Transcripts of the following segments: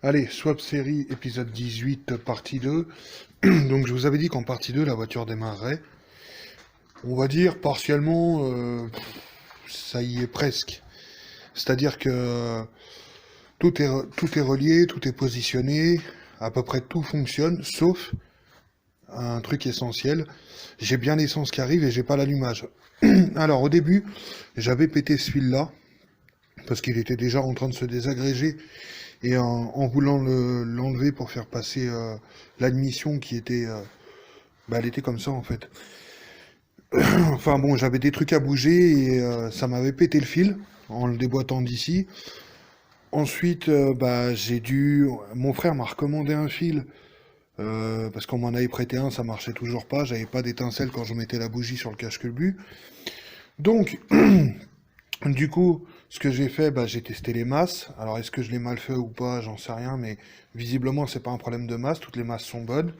Allez, Swap Série, épisode 18, partie 2. Donc je vous avais dit qu'en partie 2, la voiture démarrait. On va dire partiellement, ça y est presque. C'est-à-dire que tout est relié, tout est positionné, à peu près tout fonctionne, sauf un truc essentiel. J'ai bien l'essence qui arrive et j'ai pas l'allumage. Alors au début, j'avais pété ce fil-là, parce qu'il était déjà en train de se désagréger. Et en voulant l'enlever pour faire passer l'admission qui était... elle était comme ça en fait. Enfin bon, j'avais des trucs à bouger et ça m'avait pété le fil en le déboîtant d'ici. Ensuite, j'ai dû... Mon frère m'a recommandé un fil parce qu'on m'en avait prêté un, ça marchait toujours pas. J'avais pas d'étincelle quand je mettais la bougie sur le cache-culbut. Donc, du coup, ce que j'ai fait, j'ai testé les masses. Alors, est-ce que je l'ai mal fait ou pas, j'en sais rien, mais visiblement, c'est pas un problème de masse. Toutes les masses sont bonnes.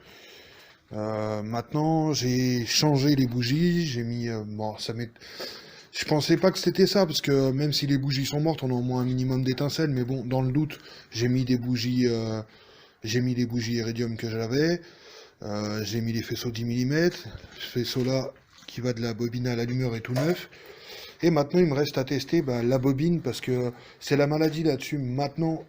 Maintenant, j'ai changé les bougies. J'ai mis, je pensais pas que c'était ça, parce que même si les bougies sont mortes, on a au moins un minimum d'étincelles. Mais bon, dans le doute, j'ai mis des bougies iridium que j'avais. J'ai mis les faisceaux 10 mm. Ce faisceau-là, qui va de la bobine à l'allumeur, est tout neuf. Et maintenant, il me reste à tester la bobine parce que c'est la maladie là-dessus. Maintenant,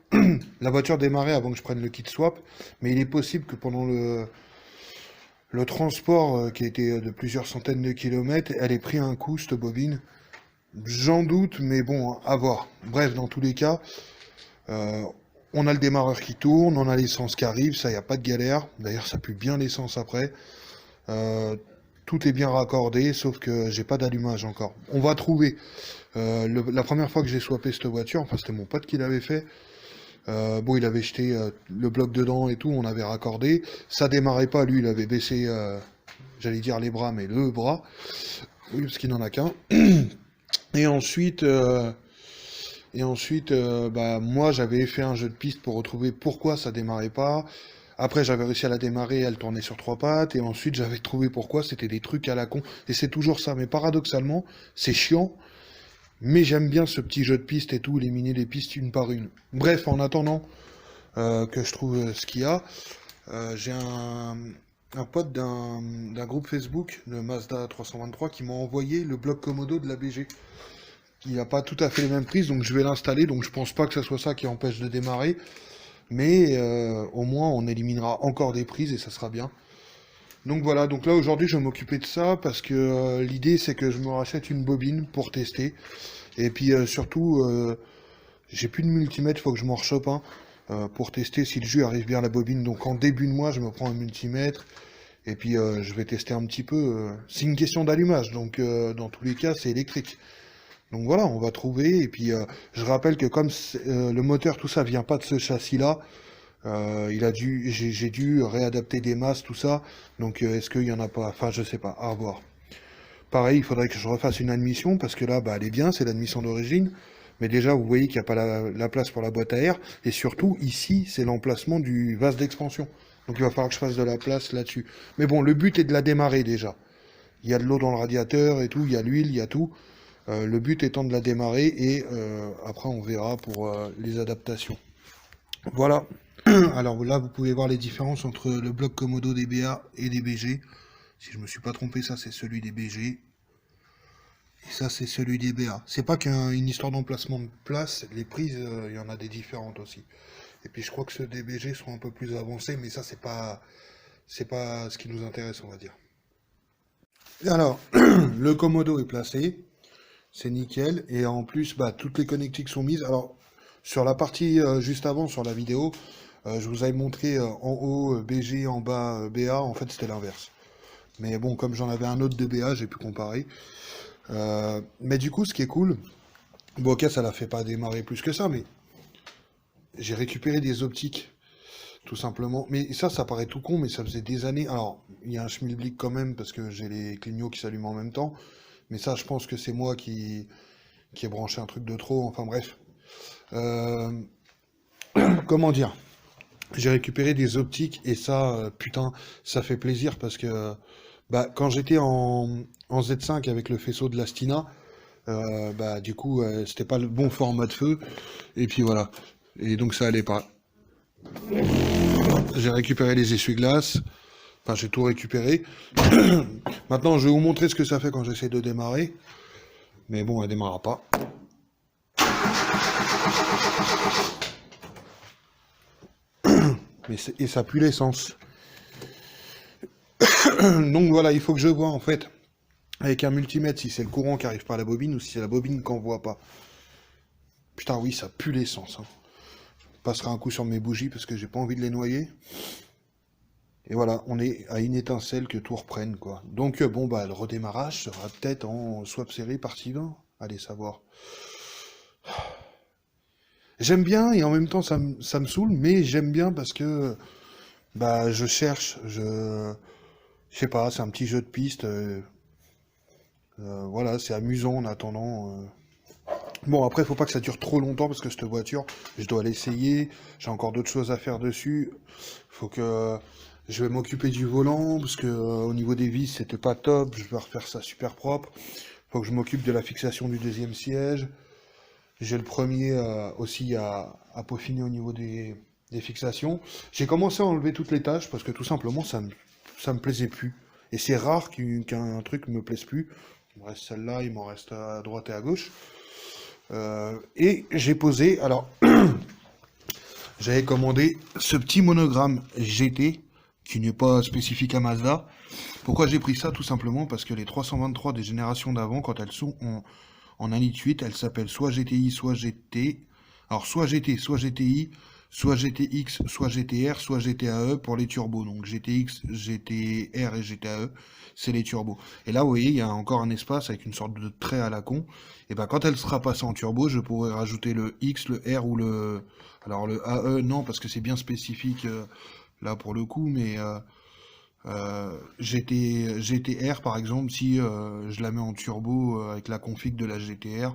la voiture démarrait avant que je prenne le kit swap, mais il est possible que pendant le transport qui a été de plusieurs centaines de kilomètres, elle ait pris un coup, cette bobine. J'en doute, mais bon, à voir. Bref, dans tous les cas, euh, on a le démarreur qui tourne, on a l'essence qui arrive, ça, y a pas de galère. D'ailleurs, ça pue bien l'essence après. Euh, Tout est bien raccordé, sauf que j'ai pas d'allumage encore. On va trouver. La première fois que j'ai swappé cette voiture, enfin c'était mon pote qui l'avait fait. Bon, il avait jeté le bloc dedans et tout, on avait raccordé. Ça démarrait pas, lui, il avait baissé, j'allais dire les bras, mais le bras. Oui, parce qu'il n'en a qu'un. Et ensuite, moi, j'avais fait un jeu de piste pour retrouver pourquoi ça démarrait pas. Après, j'avais réussi à la démarrer, elle tournait sur trois pattes. Et ensuite, j'avais trouvé pourquoi. C'était des trucs à la con. Et c'est toujours ça. Mais paradoxalement, c'est chiant. Mais j'aime bien ce petit jeu de piste et tout, éliminer les pistes une par une. Bref, en attendant que je trouve ce qu'il y a, j'ai un pote d'un groupe Facebook, le Mazda 323, qui m'a envoyé le bloc Komodo de la BG. Il n'a pas tout à fait les mêmes prises, donc je vais l'installer. Donc je pense pas que ce soit ça qui empêche de démarrer. Mais au moins on éliminera encore des prises et ça sera bien. Donc voilà, donc là aujourd'hui je vais m'occuper de ça parce que l'idée c'est que je me rachète une bobine pour tester. Et puis surtout, j'ai plus de multimètre, faut que je m'en rechoppe un pour tester si le jus arrive bien à la bobine. Donc en début de mois je me prends un multimètre et puis je vais tester un petit peu. C'est une question d'allumage, donc dans tous les cas c'est électrique. Donc voilà, on va trouver. Et puis je rappelle que comme le moteur, tout ça vient pas de ce châssis-là, j'ai dû réadapter des masses, tout ça. Donc est-ce qu'il y en a pas? Enfin, je sais pas. À revoir. Pareil, il faudrait que je refasse une admission parce que là, elle est bien, c'est l'admission d'origine. Mais déjà, vous voyez qu'il n'y a pas la place pour la boîte à air. Et surtout, ici, c'est l'emplacement du vase d'expansion. Donc il va falloir que je fasse de la place là-dessus. Mais bon, le but est de la démarrer déjà. Il y a de l'eau dans le radiateur et tout, il y a l'huile, il y a tout. Le but étant de la démarrer et après on verra pour les adaptations. Voilà. Alors là vous pouvez voir les différences entre le bloc Komodo des BA et des BG. Si je me suis pas trompé, ça c'est celui des BG et ça c'est celui des BA. C'est pas qu'une histoire d'emplacement de place, les prises il y en a des différentes aussi. Et puis je crois que ceux des BG sont un peu plus avancés, mais ça c'est pas ce qui nous intéresse on va dire. Alors le Komodo est placé. C'est nickel. Et en plus, toutes les connectiques sont mises. Alors, sur la partie juste avant, sur la vidéo, je vous avais montré en haut BG, en bas BA. En fait, c'était l'inverse. Mais bon, comme j'en avais un autre de BA, j'ai pu comparer. Mais du coup, ce qui est cool, bon, ok, ça la fait pas démarrer plus que ça, mais j'ai récupéré des optiques, tout simplement. Mais ça paraît tout con, mais ça faisait des années. Alors, il y a un schmilblick quand même, parce que j'ai les clignots qui s'allument en même temps. Mais ça, je pense que c'est moi qui ai branché un truc de trop, enfin bref. Euh, Comment dire? J'ai récupéré des optiques et ça, putain, ça fait plaisir parce que quand j'étais en Z5 avec le faisceau de l'Astina, du coup, c'était pas le bon format de feu et puis voilà. Et donc ça allait pas. J'ai récupéré les essuie-glaces. Enfin, j'ai tout récupéré. Maintenant, je vais vous montrer ce que ça fait quand j'essaie de démarrer. Mais bon, elle démarrera pas. Et ça pue l'essence. Donc voilà, il faut que je vois en fait, avec un multimètre, si c'est le courant qui arrive par la bobine ou si c'est la bobine qu'on voit pas. Putain, oui, ça pue l'essence. Hein. Je passerai un coup sur mes bougies parce que j'ai pas envie de les noyer. Et voilà, on est à une étincelle que tout reprenne, quoi. Donc, bon, bah, le redémarrage sera peut-être en swap série partie 20. Allez savoir. J'aime bien et en même temps ça me saoule, mais j'aime bien parce que bah je cherche, je sais pas, c'est un petit jeu de piste, voilà, c'est amusant en attendant. Bon après faut pas que ça dure trop longtemps parce que cette voiture, je dois l'essayer, j'ai encore d'autres choses à faire dessus. Faut que je vais m'occuper du volant parce que au niveau des vis c'était pas top, je vais refaire ça super propre. Faut que je m'occupe de la fixation du deuxième siège. J'ai le premier aussi à peaufiner au niveau des fixations. J'ai commencé à enlever toutes les tâches parce que tout simplement ça me plaisait plus. Et c'est rare qu'un truc me plaise plus. Il me reste celle-là, il m'en reste à droite et à gauche. Et j'ai posé, alors j'avais commandé ce petit monogramme GT qui n'est pas spécifique à Mazda. Pourquoi j'ai pris ça? Tout simplement parce que les 323 des générations d'avant, quand elles sont en 1,8 litre, elles s'appellent soit GTI, soit GT. Alors soit GT, soit GTI, soit GTX, soit GTR, soit GTAE pour les turbos. Donc GTX, GTR et GTAE, c'est les turbos. Et là, vous voyez, il y a encore un espace avec une sorte de trait à la con. Et ben quand elle sera passée en turbo, je pourrai rajouter le X, le R ou le... Alors le AE, non, parce que c'est bien spécifique là pour le coup, mais... GTR par exemple, si je la mets en turbo avec la config de la GTR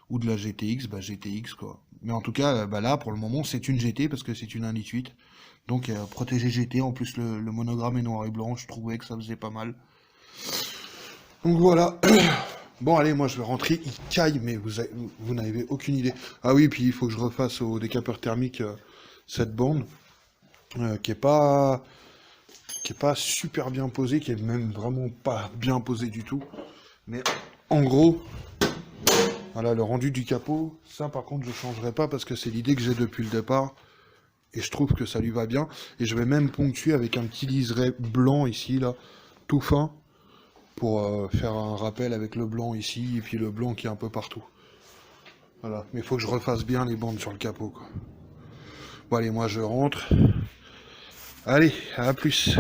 ou de la GTX, bah GTX quoi. Mais en tout cas, bah là pour le moment c'est une GT parce que c'est une 1,8 litre. Donc protégé GT, en plus le monogramme est noir et blanc, je trouvais que ça faisait pas mal. Donc voilà. Bon allez, moi je vais rentrer, il caille, mais vous n'avez aucune idée. Ah oui, puis il faut que je refasse au décapeur thermique cette bande qui est pas super bien posé, qui est même vraiment pas bien posé du tout. Mais en gros, voilà le rendu du capot, ça par contre je changerai pas parce que c'est l'idée que j'ai depuis le départ. Et je trouve que ça lui va bien. Et je vais même ponctuer avec un petit liseré blanc ici, là, tout fin, pour faire un rappel avec le blanc ici, et puis le blanc qui est un peu partout. Voilà, mais il faut que je refasse bien les bandes sur le capot, quoi. Bon allez, moi je rentre. Allez, à plus.